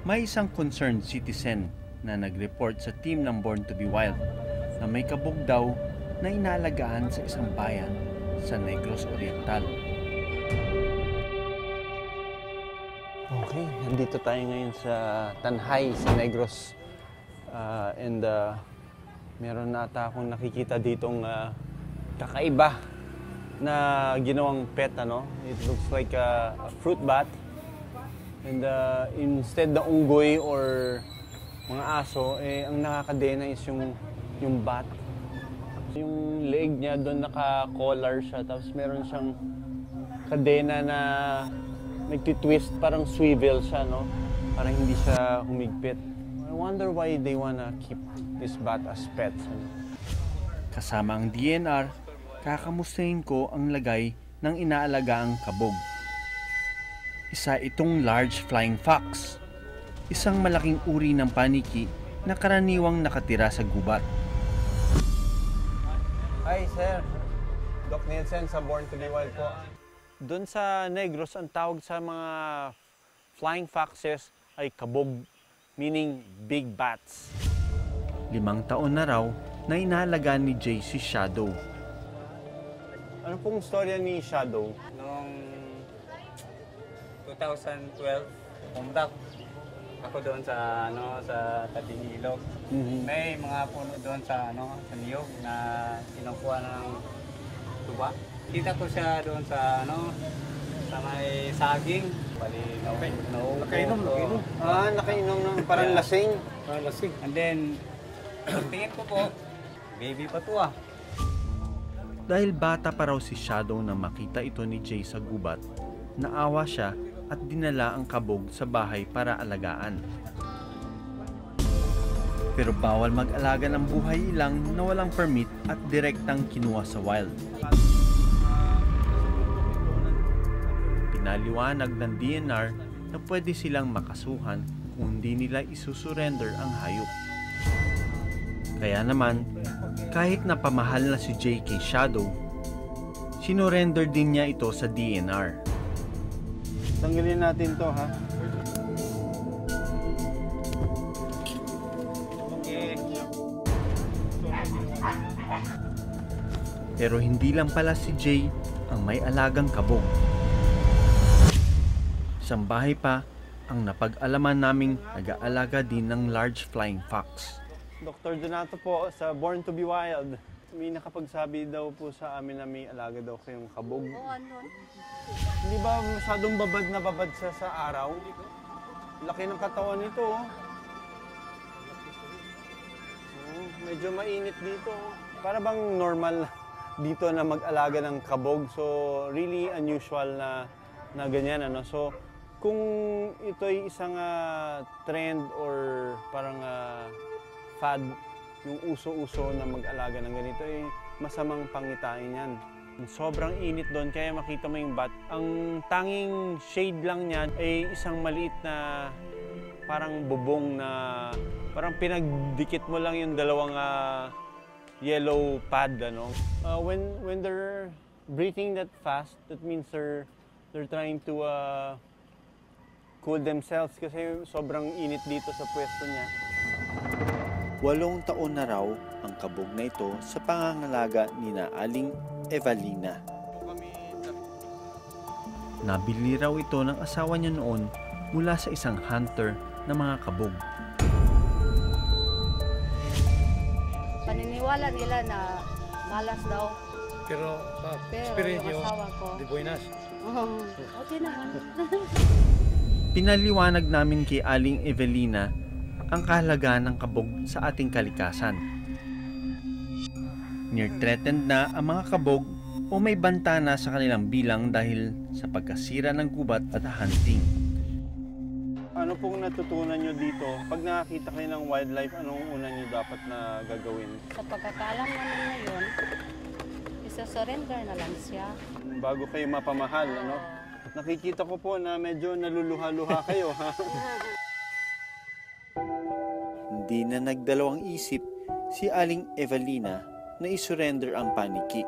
May isang concerned citizen na nag-report sa team ng Born to be Wild na may kabog daw na inaalagaan sa isang bayan sa Negros Oriental. Okay, nandito tayo ngayon sa Tanhay sa Negros and meron na ata akong nakikita ditong kakaiba na ginawang pet, ano? It looks like a fruit bat. And instead na unggoy or mga aso, ang nakakadena is yung bat. Yung leeg niya doon naka-collar siya, tapos meron siyang kadena na nagtitwist, parang swivel siya, no? Parang hindi siya humigpit. I wonder why they wanna keep this bat as pets. Ano? Kasama ang DNR, kakamustahin ko ang lagay ng inaalagaang kabog. Isa itong large flying fox, isang malaking uri ng paniki na karaniwang nakatira sa gubat. Hi sir, Doc Nielsen sa Born to be Wild po. Doon sa Negros, ang tawag sa mga flying foxes ay kabog, meaning big bats. 5 taon na raw na inaalagaan ni Jay si Shadow. Ano pong storya ni Shadow? Noong 2012, pumunta ako doon sa sa tabing ilog. May mga puno doon sa sa niyog na kinukuha ng tuba. Kita ko siya doon sa sa may saging. Bali nakainom. Nakainom ng parang lasing. Parang lasing. And then tingin ko po, baby pa to . Dahil bata pa raw si Shadow na makita ito ni Jay sa gubat, naawa siya at dinala ang kabog sa bahay para alagaan. Pero bawal mag-alaga ng buhay ilang na walang permit at direktang kinuha sa wild. Pinaliwanag ng DNR na pwede silang makasuhan kung hindi nila isusurrender ang hayop. Kaya naman, kahit na pamahal na si Jay kay Shadow, sinurrender din niya ito sa DNR. Tanggalin natin to, ha? Pero hindi lang pala si Jay ang may alagang kabog. Isang bahay pa ang napag-alaman naming nag-aalaga din ng large flying fox. Dr. Donato po sa Born to be Wild. May nakapagsabi daw po sa amin na may alaga daw kayong kabog. Oo, ano? Hindi ba masyadong babad na babad sa araw? Laki ng katawan nito, oh. Medyo mainit dito. Para bang normal dito na mag-alaga ng kabog. So, really unusual na ganyan, ano. So, kung ito ay isang trend or parang fad, yung uso-uso na mag-alaga ng ganito, ay masamang pangitain yan. Sobrang init doon, kaya makita mo yung bat. Ang tanging shade lang niya ay isang maliit na parang bubong na parang pinagdikit mo lang yung dalawang yellow pad, ano. When they're breathing that fast, that means they're trying to cool themselves kasi sobrang init dito sa pwesto niya. 8 taon na raw ang kabog na ito sa pangangalaga ni na Aling Evalina. Nabili raw ito ng asawa niya noon mula sa isang hunter ng mga kabog. Paniniwala nila na malas daw. Pero yung asawa ko, di buenas. Okay naman. Pinaliwanag namin kay Aling Evelina ang kahalagaan ng kabog sa ating kalikasan. Near-threatened na ang mga kabog o may banta na sa kanilang bilang dahil sa pagkasira ng gubat at hunting. Ano pong natutunan nyo dito? Pag nakakita kayo ng wildlife, anong una nyo dapat na gagawin? Sa pagkakaalam namin ngayon, isa-surrender na lang siya. Bago kayo mapamahal, ano? Nakikita ko po na medyo naluluha-luha kayo, ha? Hindi na nagdalawang isip si Aling Evalina na isurrender ang paniki.